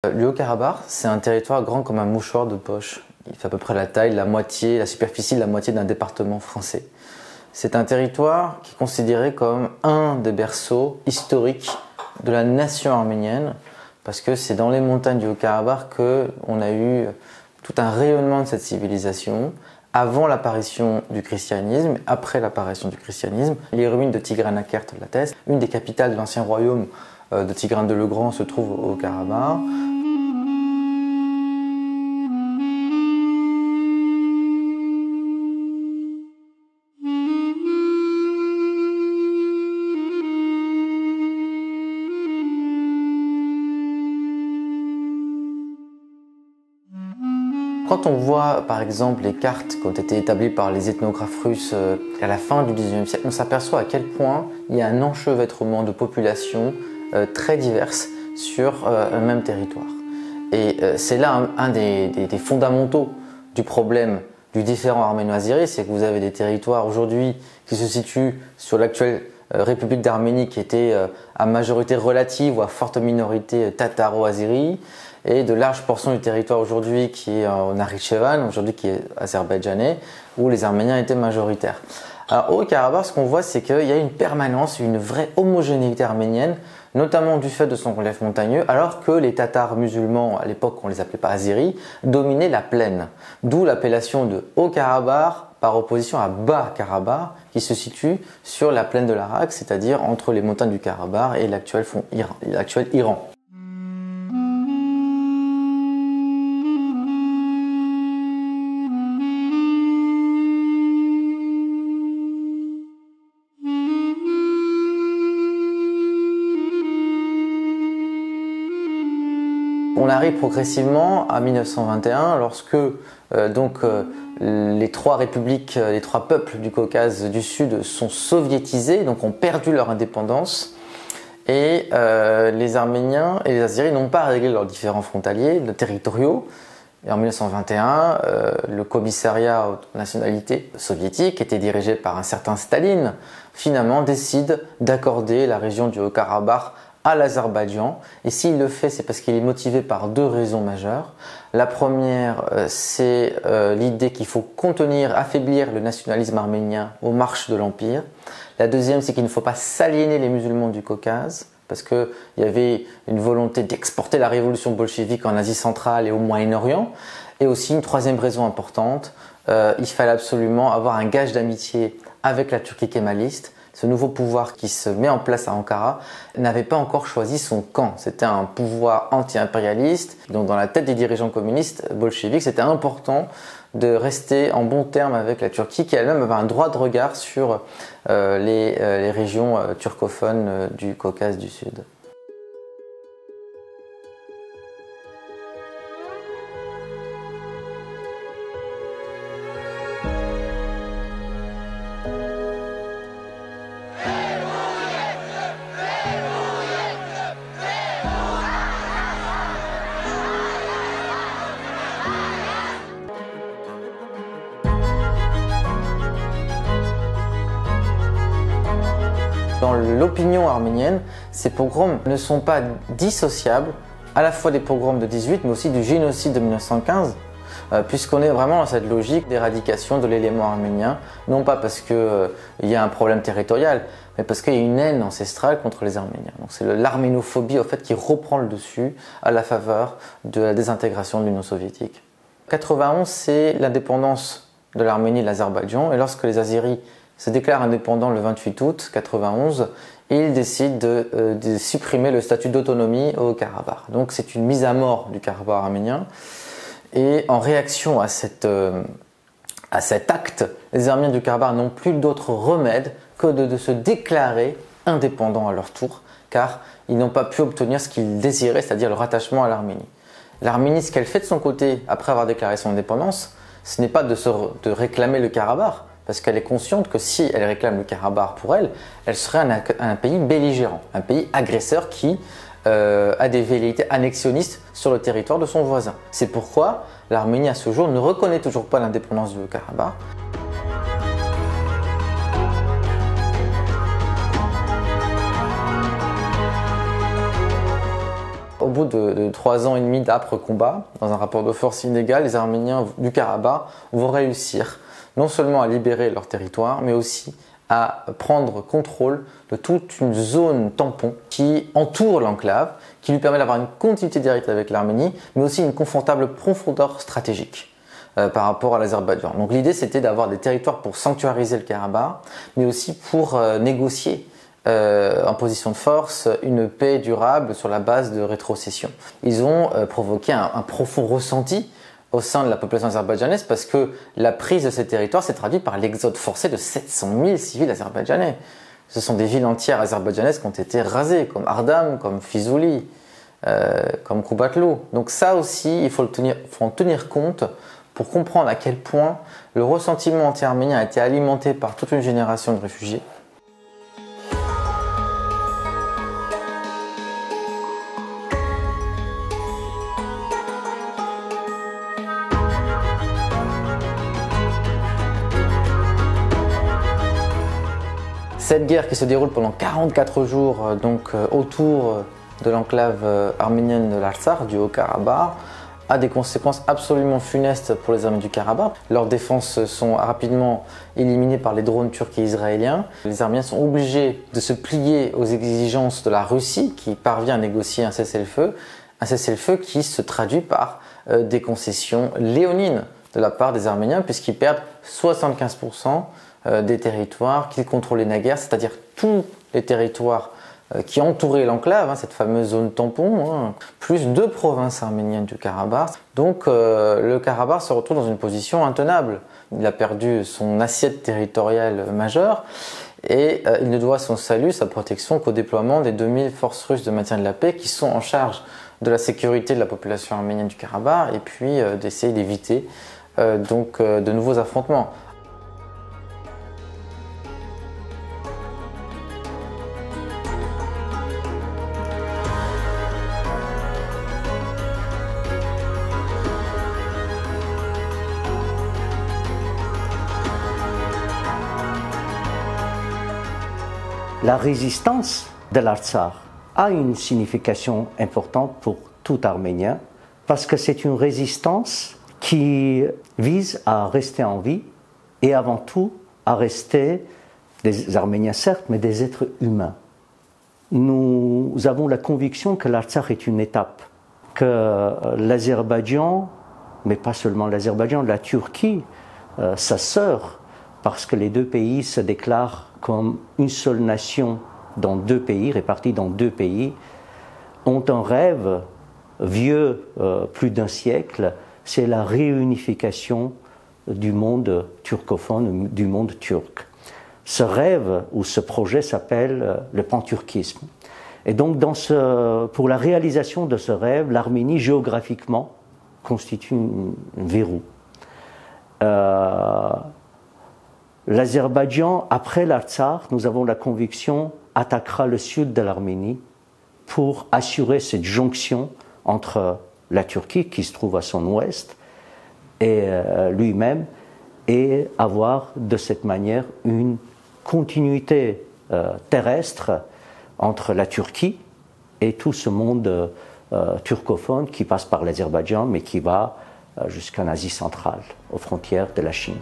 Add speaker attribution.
Speaker 1: Le Haut-Karabakh, c'est un territoire grand comme un mouchoir de poche. Il fait à peu près la taille, la superficie de la moitié d'un département français. C'est un territoire qui est considéré comme un des berceaux historiques de la nation arménienne, parce que c'est dans les montagnes du Haut-Karabakh qu'on a eu tout un rayonnement de cette civilisation, avant l'apparition du christianisme, après l'apparition du christianisme. Les ruines de Tigranakert l'attestent. Une des capitales de l'ancien royaume de Tigran le Grand se trouve au Karabakh. Quand on voit par exemple les cartes qui ont été établies par les ethnographes russes à la fin du XIXe siècle, on s'aperçoit à quel point il y a un enchevêtrement de populations très diverses sur un même territoire. Et c'est là un des fondamentaux du problème du différend arméno-azéri, c'est que vous avez des territoires aujourd'hui qui se situent sur l'actuelle République d'Arménie qui était à majorité relative ou à forte minorité tataro-azérie, et de larges portions du territoire aujourd'hui qui est en Nakhitchevan, aujourd'hui qui est azerbaïdjanais, où les Arméniens étaient majoritaires. Alors au Karabakh, ce qu'on voit, c'est qu'il y a une permanence, une vraie homogénéité arménienne, notamment du fait de son relief montagneux, alors que les Tatars musulmans, à l'époque on les appelait pas Azéris, dominaient la plaine. D'où l'appellation de Haut-Karabakh par opposition à Bas-Karabakh, qui se situe sur la plaine de l'Arak, c'est-à-dire entre les montagnes du Karabakh et l'actuel Iran. On arrive progressivement à 1921 lorsque les trois républiques, les trois peuples du Caucase du Sud sont soviétisés, donc ont perdu leur indépendance, et les Arméniens et les Azéris n'ont pas réglé leurs différends frontaliers, territoriaux. Et en 1921, le commissariat aux nationalités soviétique, était dirigé par un certain Staline, finalement décide d'accorder la région du Haut-Karabakh à l'Azerbaïdjan. Et s'il le fait, c'est parce qu'il est motivé par deux raisons majeures. La première, c'est l'idée qu'il faut contenir, affaiblir le nationalisme arménien aux marches de l'Empire. La deuxième, c'est qu'il ne faut pas s'aliéner les musulmans du Caucase, parce qu'il y avait une volonté d'exporter la révolution bolchevique en Asie centrale et au Moyen-Orient. Et aussi une troisième raison importante, il fallait absolument avoir un gage d'amitié avec la Turquie kémaliste. Ce nouveau pouvoir qui se met en place à Ankara n'avait pas encore choisi son camp. C'était un pouvoir anti-impérialiste. Donc dans la tête des dirigeants communistes bolcheviques, c'était important de rester en bon terme avec la Turquie, qui elle-même avait un droit de regard sur les régions turcophones du Caucase du Sud. Dans l'opinion arménienne, ces pogroms ne sont pas dissociables à la fois des pogroms de 18 mais aussi du génocide de 1915, puisqu'on est vraiment dans cette logique d'éradication de l'élément arménien, non pas parce qu'il y a un problème territorial, mais parce qu'il y a une haine ancestrale contre les Arméniens. Donc c'est l'arménophobie en fait, qui reprend le dessus à la faveur de la désintégration de l'Union soviétique. 91, c'est l'indépendance de l'Arménie et de l'Azerbaïdjan, et lorsque les Azéris se déclarent indépendants le 28 août 91, ils décident de supprimer le statut d'autonomie au Karabakh. Donc c'est une mise à mort du Karabakh arménien. Et en réaction à cet acte, les Arméniens du Karabakh n'ont plus d'autre remède que de se déclarer indépendants à leur tour, car ils n'ont pas pu obtenir ce qu'ils désiraient, c'est-à-dire le rattachement à l'Arménie. L'Arménie, ce qu'elle fait de son côté, après avoir déclaré son indépendance, ce n'est pas de réclamer le Karabakh, parce qu'elle est consciente que si elle réclame le Karabakh pour elle, elle serait un pays belligérant, un pays agresseur qui a des velléités annexionnistes sur le territoire de son voisin. C'est pourquoi l'Arménie à ce jour ne reconnaît toujours pas l'indépendance du Karabakh. Au bout bout de 3 ans et demi d'âpres combats, dans un rapport de force inégal, les Arméniens du Karabakh vont réussir non seulement à libérer leur territoire, mais aussi à prendre contrôle de toute une zone tampon qui entoure l'enclave, qui lui permet d'avoir une continuité directe avec l'Arménie, mais aussi une confortable profondeur stratégique par rapport à l'Azerbaïdjan. Donc l'idée, c'était d'avoir des territoires pour sanctuariser le Karabakh, mais aussi pour négocier en position de force une paix durable sur la base de rétrocession. Ils ont provoqué un profond ressenti au sein de la population azerbaïdjanaise parce que la prise de ces territoires s'est traduite par l'exode forcé de 700 000 civils azerbaïdjanais. Ce sont des villes entières azerbaïdjanaises qui ont été rasées, comme Ardam, comme Fizuli, comme Kubatlu. Donc ça aussi, il faut en tenir compte pour comprendre à quel point le ressentiment anti-arménien a été alimenté par toute une génération de réfugiés. Cette guerre qui se déroule pendant 44 jours autour de l'enclave arménienne de l'Artsakh, du Haut-Karabakh, a des conséquences absolument funestes pour les Arméniens du Karabakh. Leurs défenses sont rapidement éliminées par les drones turcs et israéliens. Les Arméniens sont obligés de se plier aux exigences de la Russie qui parvient à négocier un cessez-le-feu qui se traduit par des concessions léonines de la part des Arméniens puisqu'ils perdent 75% des territoires qu'ils contrôlaient naguère, c'est-à-dire tous les territoires qui entouraient l'enclave, cette fameuse zone tampon, plus 2 provinces arméniennes du Karabakh. Donc le Karabakh se retrouve dans une position intenable. Il a perdu son assiette territoriale majeure et il ne doit son salut, sa protection qu'au déploiement des 2000 forces russes de maintien de la paix qui sont en charge de la sécurité de la population arménienne du Karabakh et puis d'essayer d'éviter de nouveaux affrontements.
Speaker 2: La résistance de l'Artsakh a une signification importante pour tout Arménien parce que c'est une résistance qui vise à rester en vie et avant tout à rester des Arméniens certes, mais des êtres humains. Nous avons la conviction que l'Artsakh est une étape, que l'Azerbaïdjan, mais pas seulement l'Azerbaïdjan, la Turquie, sa sœur, parce que les deux pays se déclarent comme une seule nation dans 2 pays, répartis dans 2 pays, ont un rêve vieux plus d'1 siècle, c'est la réunification du monde turcophone, du monde turc. Ce rêve ou ce projet s'appelle le panturquisme. Et donc pour la réalisation de ce rêve, l'Arménie géographiquement constitue un verrou. L'Azerbaïdjan, après l'Artsakh, nous avons la conviction, attaquera le sud de l'Arménie pour assurer cette jonction entre la Turquie, qui se trouve à son ouest, et lui-même, et avoir de cette manière une continuité terrestre entre la Turquie et tout ce monde turcophone qui passe par l'Azerbaïdjan, mais qui va jusqu'en Asie centrale, aux frontières de la Chine.